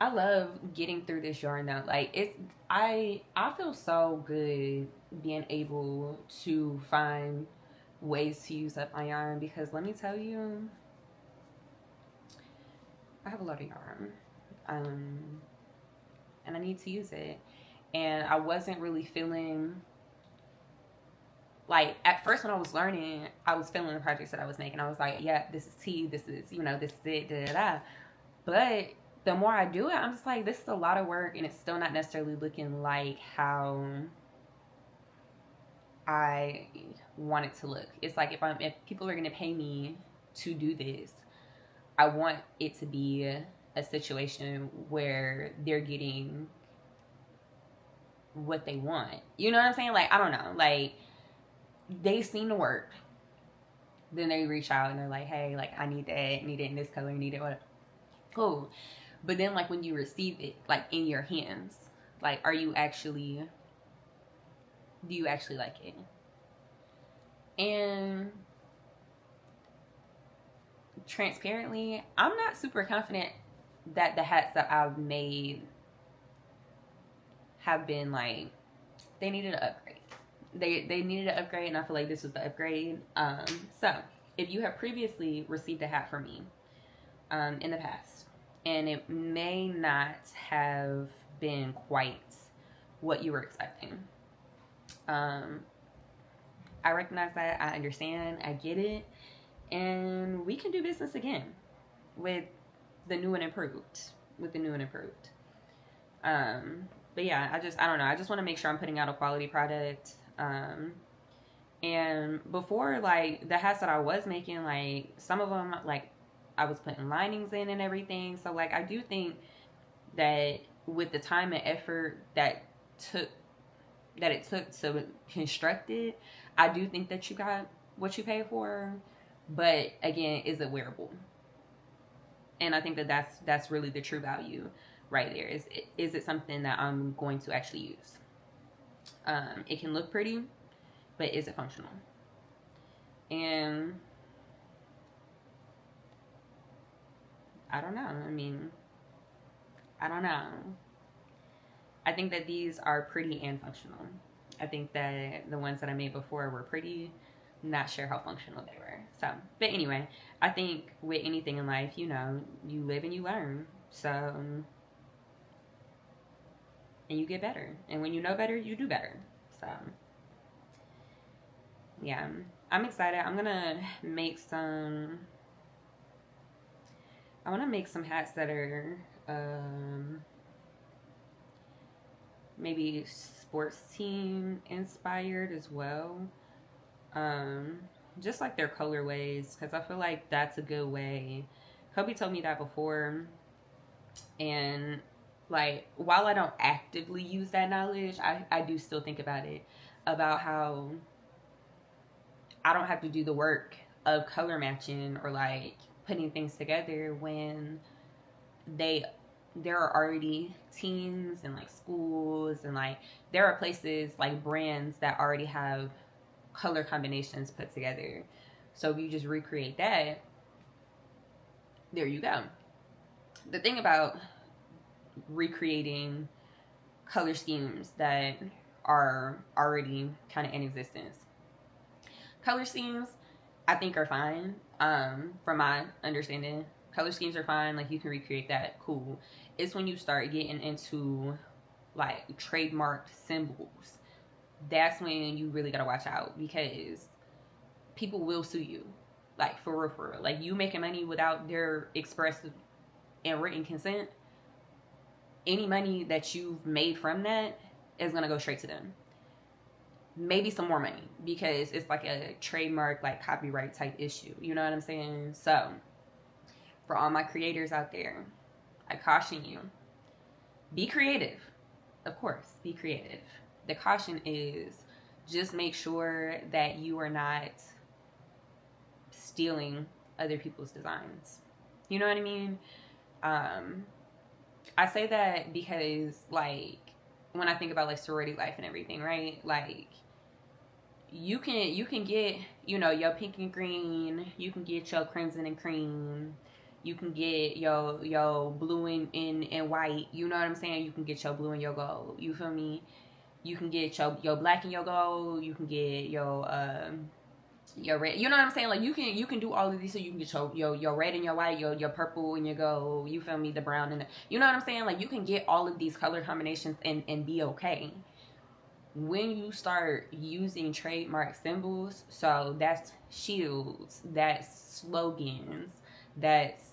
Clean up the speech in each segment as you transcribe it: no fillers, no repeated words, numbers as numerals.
I love getting through this yarn though. Like it's I feel so good being able to find ways to use up my yarn because let me tell you, I have a lot of yarn. Um and I need to use it. And I wasn't really feeling like at first when I was learning, I was feeling the projects that I was making. I was like, yeah, this is tea, this is, this is it, da da da. But the more I do it, I'm just like, this is a lot of work and it's still not necessarily looking like how I want it to look. It's like if people are gonna pay me to do this, I want it to be a situation where they're getting what they want. You know what I'm saying? Like, I don't know. Like they seem to work. Then they reach out and they're like, hey, like I need it in this color, need it what cool. But then like when you receive it like in your hands, like are you actually do you actually like it? And transparently, I'm not super confident that the hats that I've made have been like they needed an upgrade. They needed an upgrade, and I feel like this was the upgrade. So if you have previously received a hat from me, in the past, and it may not have been quite what you were expecting. Um, I recognize that. I understand. I get it. And we can do business again with the new and improved. With the new and improved. But yeah, I don't know. I just want to make sure I'm putting out a quality product. And before, like the hats that I was making, like some of them, like I was putting linings in and everything. So like I do think that with the time and effort took that it took to construct it, I do think that you got what you pay for. But again, is it wearable? And I think that that's really the true value right there. Is it something that I'm going to actually use? It can look pretty, but is it functional? And I don't know. I mean, I don't know. I think that these are pretty and functional. I think that the ones that I made before were pretty. Not sure how functional they were. So, but anyway, I think with anything in life, you live and you learn. So, and you get better. And when you know better, you do better. So, yeah, I'm excited. I want to make some hats that are maybe sports team inspired as well. Um, just like their colorways, because I feel like that's a good way. Kobe told me that before, and like while I don't actively use that knowledge, I do still think about it, about how I don't have to do the work of color matching or like putting things together when they there are already teams and like schools and like there are places like brands that already have color combinations put together. So if you just recreate that, there you go. The thing about recreating color schemes that are already kind of in existence, color schemes I think are fine. From my understanding, color schemes are fine. Like you can recreate that, cool. It's when you start getting into like trademarked symbols, that's when you really gotta watch out because people will sue you. Like for real, for real. Like you making money without their express and written consent, any money that you've made from that is gonna go straight to them. Maybe some more money because it's like a trademark, like copyright type issue. You know what I'm saying? So for all my creators out there, I caution you: be creative. Of course, be creative. The caution is just make sure that you are not stealing other people's designs. You know what I mean? I say that because, like, when I think about like sorority life and everything, right? Like, you can get your pink and green, you can get your crimson and cream, You can get your blue and white. You know what I'm saying? You can get your blue and your gold. You feel me? You can get your black and your gold. You can get your red. You know what I'm saying? Like you can do all of these, so you can get your red and your white, your purple and your gold. You feel me? The brown and the, you know what I'm saying? Like you can get all of these color combinations and be okay. When you start using trademark symbols, so that's shields, that's slogans, that's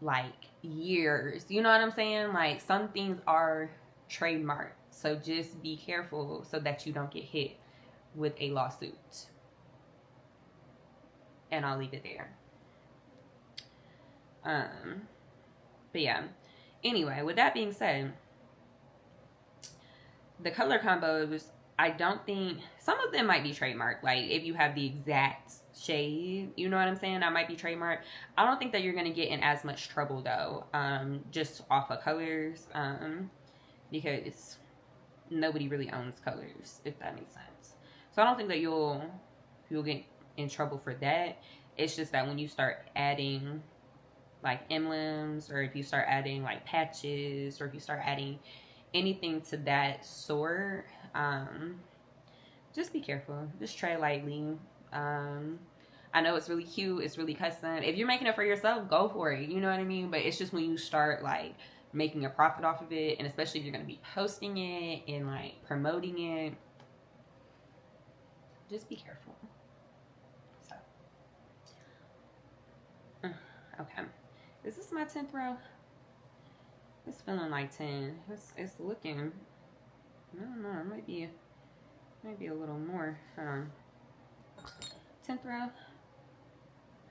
like years. You know what I'm saying? Like some things are trademarked. So just be careful so that you don't get hit with a lawsuit. And I'll leave it there. But yeah. Anyway, with that being said, the color combos, I don't think, some of them might be trademarked. Like if you have the exact shade, you know what I'm saying, that might be trademarked. I don't think that you're going to get in as much trouble though, just off of colors, because nobody really owns colors, if that makes sense. So I don't think that you'll get in trouble for that. It's just that when you start adding like emblems, or if you start adding like patches, or if you start adding anything to that sort, just be careful. Just try lightly. I know it's really cute, it's really custom. If you're making it for yourself, go for it, you know what I mean? But it's just when you start like making a profit off of it, and especially if you're going to be posting it and like promoting it, just be careful. So okay, is this my 10th row? It's feeling like 10. It's looking, I don't know, it might be a little more. Hold on. 10th row.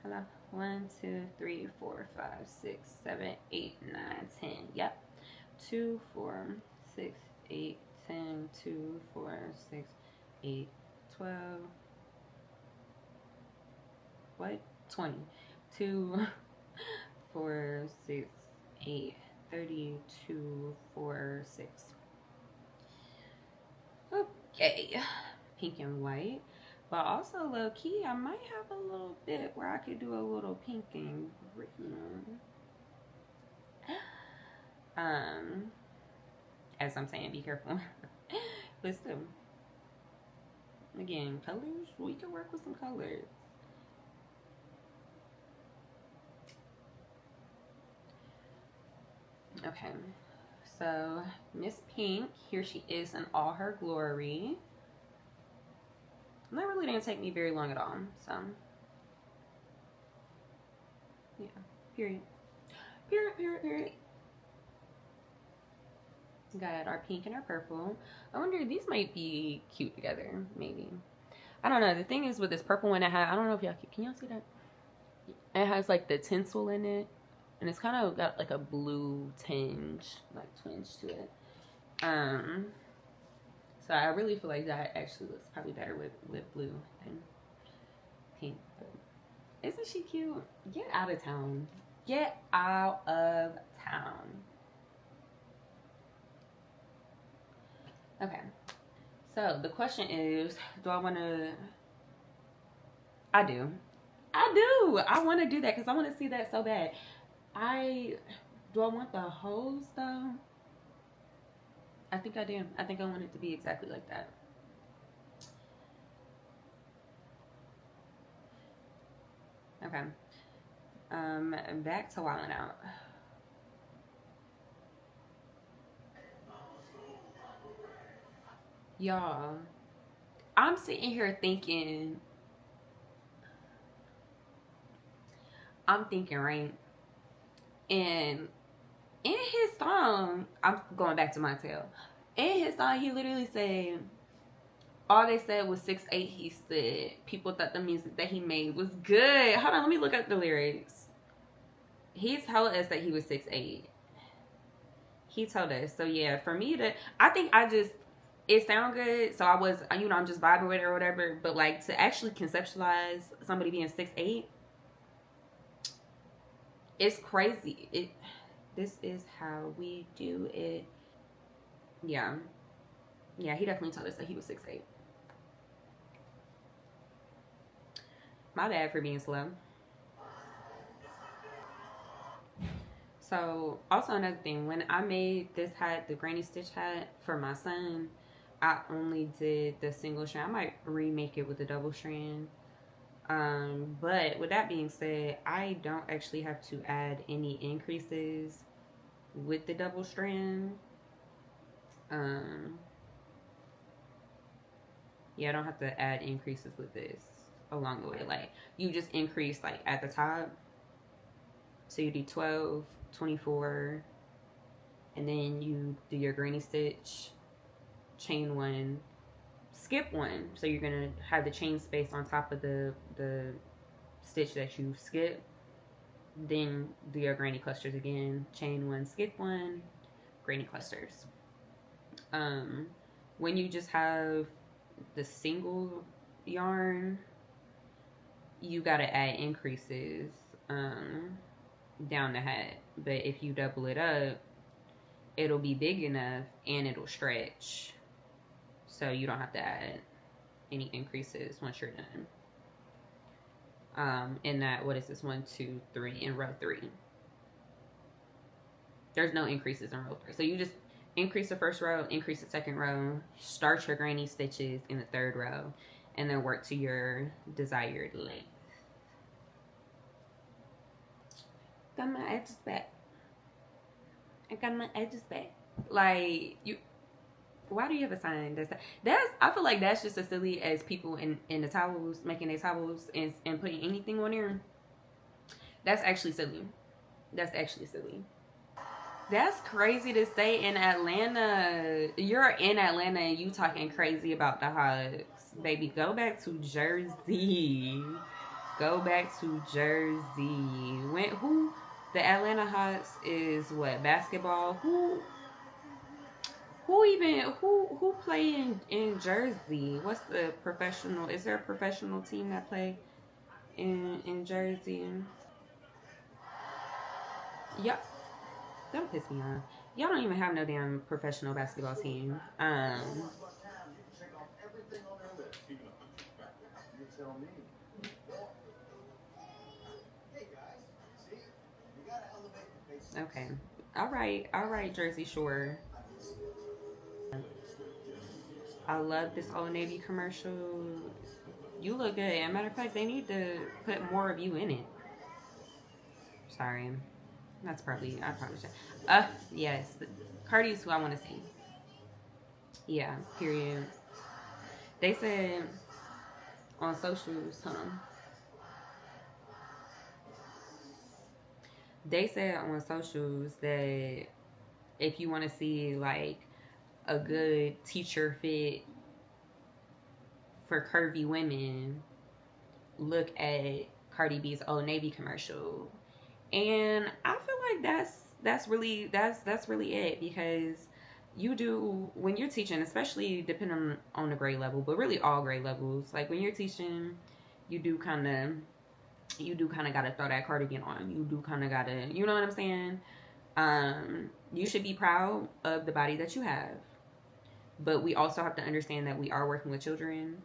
Hello. 1, 2, 3, 4, 5, 6, 7, 8, 9, 10. Yep. 2, 4, 6, 8, 10, 2, 4, 6, 8, 12. What? 20. 2, 4, 6, 8, 32, 4, 6. Okay. Pink and white. But also, low key, I might have a little bit where I could do a little pink and green. As I'm saying, be careful. But still, again, colors, we can work with some colors. Okay, so Miss Pink, here she is in all her glory. And that really didn't take me very long at all, so yeah, period. Got our pink and our purple. I wonder, these might be cute together, maybe. I don't know. The thing is with this purple one, I don't know if y'all can y'all see that? It has like the tinsel in it, and it's kind of got like a blue tinge, to it. So I really feel like that actually looks probably better with blue than pink. But isn't she cute? Get out of town. Get out of town. Okay. So the question is, do I want to... I do. I want to do that because I want to see that so bad. Do I want the hose though? I think I do. I think I want it to be exactly like that. Okay. Back to wilding out. Y'all, I'm sitting here thinking, right? And in his song, I'm going back to my tale. In his song, he literally said, all they said was 6'8". He said people thought the music that he made was good. Hold on, let me look up the lyrics. He told us that he was 6'8". He told us. So yeah, for me it sound good. So I was, I'm just vibing with it or whatever. But like to actually conceptualize somebody being 6'8", it's crazy. This is how we do it. Yeah. Yeah, he definitely told us that he was 6'8". My bad for being slow. So also another thing, when I made this hat, the granny stitch hat for my son, I only did the single strand. I might remake it with the double strand. But with that being said, I don't actually have to add any increases with the double strand. Yeah, I don't have to add increases with this along the way. Like, you just increase like at the top. So you do 12, 24, and then you do your granny stitch, chain one, skip one. So you're gonna have the chain space on top of the stitch that you skip. Then do your granny clusters again, chain one, skip one, granny clusters. When you just have the single yarn, you gotta add increases down the hat. But if you double it up, it'll be big enough and it'll stretch, so you don't have to add any increases once you're done. In that, what is this, 1, 2, 3 in row 3, there's no increases in row 3. So you just increase the first row, increase the second row, start your granny stitches in the third row, and then work to your desired length. Got my edges back. I got my edges back. Like, you, why do you have a sign that's I feel like that's just as silly as people in the towels, making their towels and putting anything on there. That's actually silly. That's actually silly. That's crazy to say in Atlanta. You're in Atlanta and you talking crazy about the Hawks. Baby, go back to Jersey. Go back to Jersey. Who the Atlanta Hawks is what, basketball? Who play in Jersey? What's the professional? Is there a professional team that play in Jersey? Yeah, don't piss me off. Y'all don't even have no damn professional basketball team. Okay. All right, Jersey Shore. I love this Old Navy commercial. You look good. As a matter of fact, they need to put more of you in it. Sorry. I probably should. Yes. Cardi's who I want to see. Yeah, period. They said on socials, they said on socials that if you want to see like a good teacher fit for curvy women, look at Cardi B's Old Navy commercial. And I feel like that's really it, because you do, when you're teaching, especially depending on the grade level, but really all grade levels, like when you're teaching, you do kind of gotta throw that cardigan on. You do kind of gotta, you know what I'm saying? You should be proud of the body that you have, but we also have to understand that we are working with children,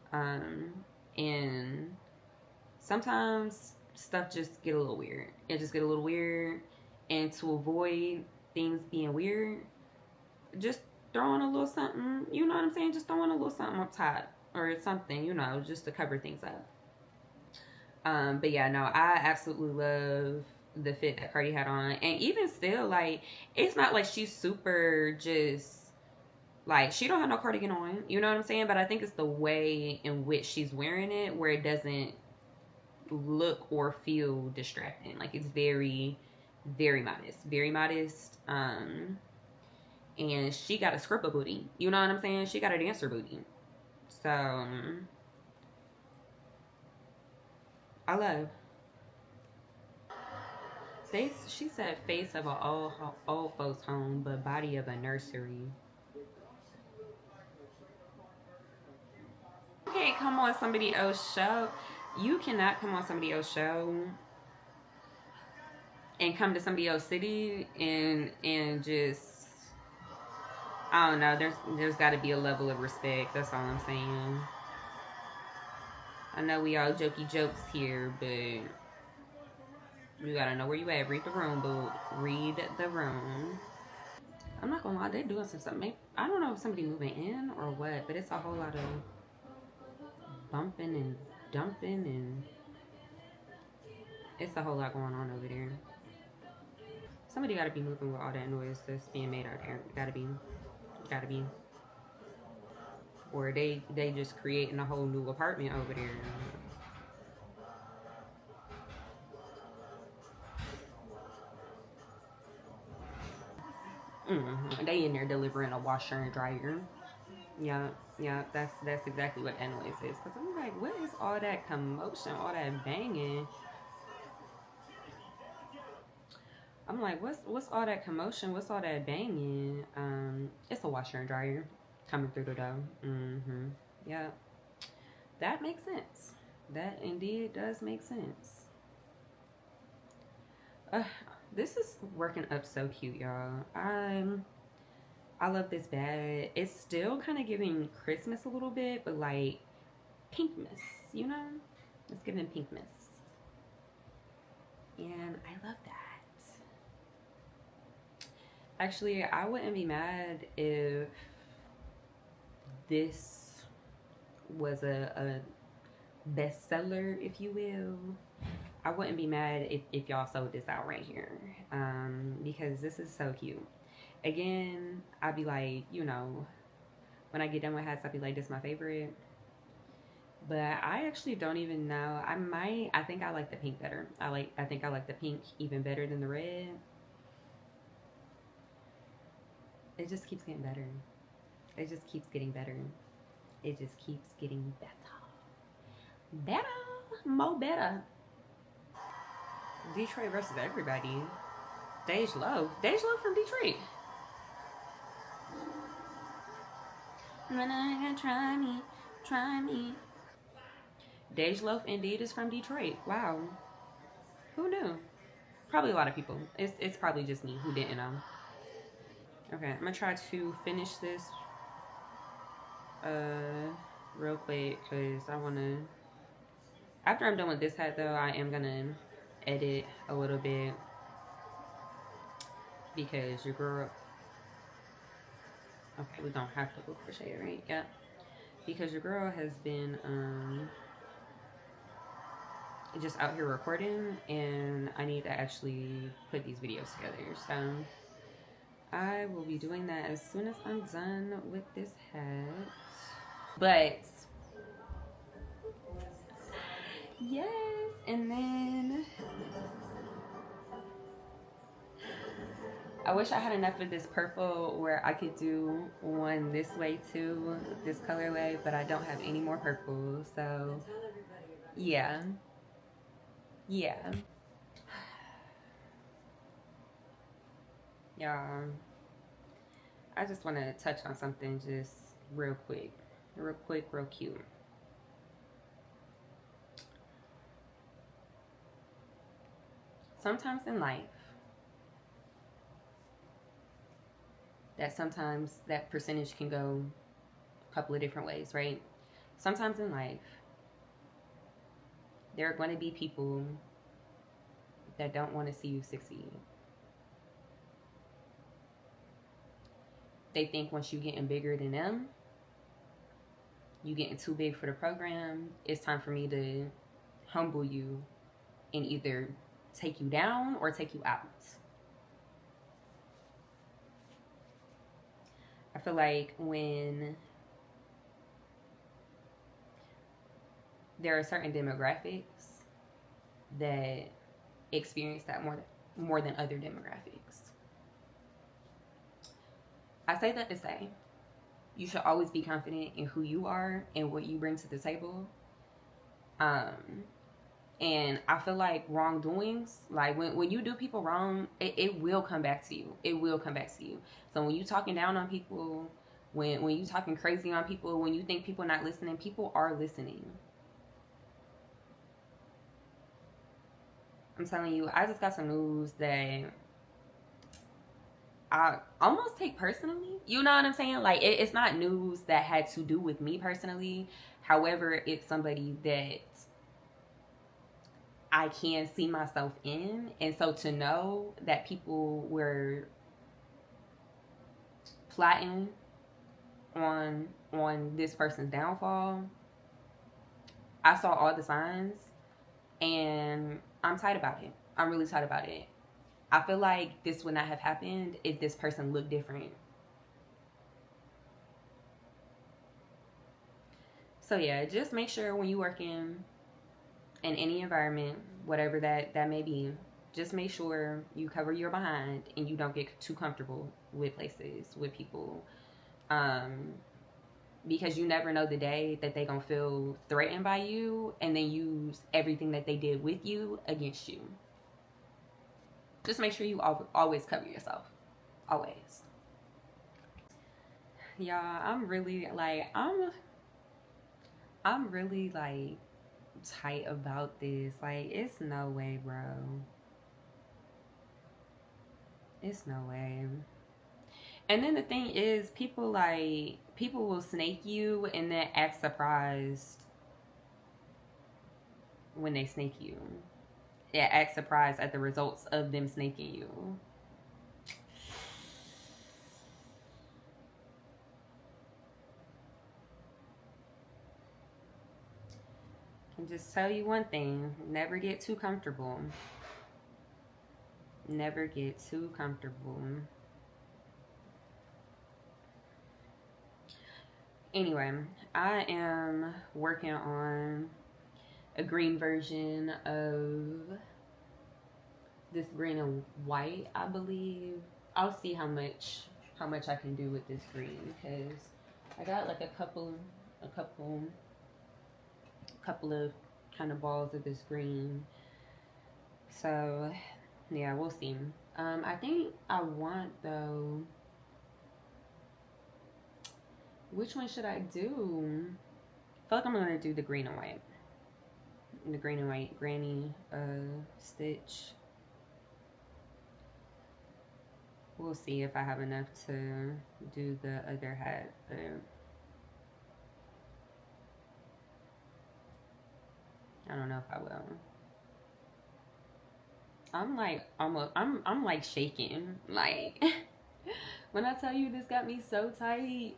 and sometimes stuff just get a little weird. It just get a little weird, and to avoid things being weird, just throwing a little something, you know what I'm saying? Just throwing a little something up top or something, you know, just to cover things up. But yeah, no, I absolutely love the fit that Cardi had on. And even still, like, it's not like she's super just, like, she don't have no cardigan on, you know what I'm saying? But I think it's the way in which she's wearing it where it doesn't look or feel distracting. Like, it's very, very modest. Very modest. And she got a scripper booty. You know what I'm saying? She got a dancer booty. So I love. She said face of an old folks home, but body of a nursery. You can't come on somebody else's show. You cannot come on somebody else's show and come to somebody else's city and just, I don't know. There's got to be a level of respect. That's all I'm saying. I know we all jokey jokes here, but You gotta know where you at. Read the room, boo. Read the room. I'm not gonna lie, they're doing some stuff. Maybe, I don't know if somebody moving in or what, but it's a whole lot of bumping and dumping, and it's a whole lot going on over there. Somebody gotta be moving with all that noise that's being made out there. Gotta be. Or they just creating a whole new apartment over there. They in there delivering a washer and dryer. Yeah, yeah, that's exactly what that noise is. Cause I'm like, what is all that commotion, all that banging? I'm like, what's all that commotion? What's all that banging? It's a washer and dryer coming through the door. Yeah, that makes sense. That indeed does make sense. Uh, this is working up so cute, y'all. I love this bag. It's still kind of giving Christmas a little bit, but like pinkness, you know? It's giving pinkness. And I love that. Actually, I wouldn't be mad if this was a bestseller, if you will. I wouldn't be mad if y'all sold this out right here, because this is so cute. Again, I'd be like, you know, when I get done with hats, I'd be like, this is my favorite. But I actually don't even know. I think I like the pink better. I think I like the pink even better than the red. It just keeps getting better. It just keeps getting better. It just keeps getting better. Better. More better. Detroit versus everybody. Dej Loaf. Dej Loaf from Detroit. Try me. Dej Loaf indeed is from Detroit. Wow. Who knew? Probably a lot of people. It's probably just me who didn't know. Okay, I'm gonna try to finish this real quick because I wanna, after I'm done with this hat though, I am gonna edit a little bit because your girl, okay, we don't have to go crochet it, right? Yeah. Because your girl has been just out here recording, and I need to actually put these videos together. So I will be doing that as soon as I'm done with this hat. But yes, and then I wish I had enough of this purple where I could do one this way too, this colorway, but I don't have any more purple. So yeah. Yeah. Y'all, I just want to touch on something just real quick. Real quick, real cute. Sometimes in life, sometimes that percentage can go a couple of different ways, right? Sometimes in life, there are going to be people that don't want to see you succeed. They think once you getting bigger than them, you getting too big for the program, it's time for me to humble you and either take you down or take you out. I feel like when there are certain demographics that experience that more than other demographics. I say that to say you should always be confident in who you are and what you bring to the table. And I feel like wrongdoings, like when you do people wrong, it will come back to you. It will come back to you. So when you talking down on people, when you talking crazy on people, when you think people are not listening, people are listening. I'm telling you, I just got some news that I almost take personally. You know what I'm saying? Like, it's not news that had to do with me personally. However, it's somebody that I can see myself in. And so to know that people were plotting on this person's downfall, I saw all the signs, and I'm tight about it. I'm really tight about it. I feel like this would not have happened if this person looked different. So yeah, just make sure when you work in any environment, whatever that may be, just make sure you cover your behind and you don't get too comfortable with places, with people. Because you never know the day that they gonna feel threatened by you and then use everything that they did with you against you. Just make sure you always cover yourself. Always. Y'all, I'm really like tight about this. Like, it's no way, bro. It's no way. And then the thing is, people will snake you and then act surprised when they snake you. Yeah, act surprised at the results of them snaking you. I can just tell you one thing: never get too comfortable. Never get too comfortable. Anyway, I am working on a green version of this green and white, I believe. I'll see how much I can do with this green, because I got like a couple of kind of balls of this green. So yeah, we'll see. I think I want, though, which one should I do? I feel like I'm gonna do the green and white. The green and white granny stitch. We'll see if I have enough to do the other hat, but I don't know if I will. I'm like almost I'm like shaking. Like when I tell you this got me so tight.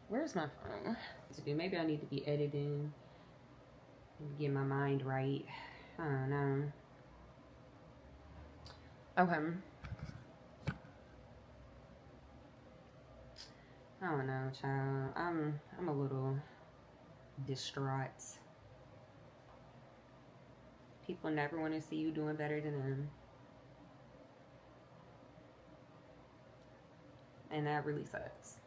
Where's my phone? Maybe I need to be editing and get my mind right. I don't know. Okay. I don't know, child. I'm a little distraught. People never want to see you doing better than them. And that really sucks.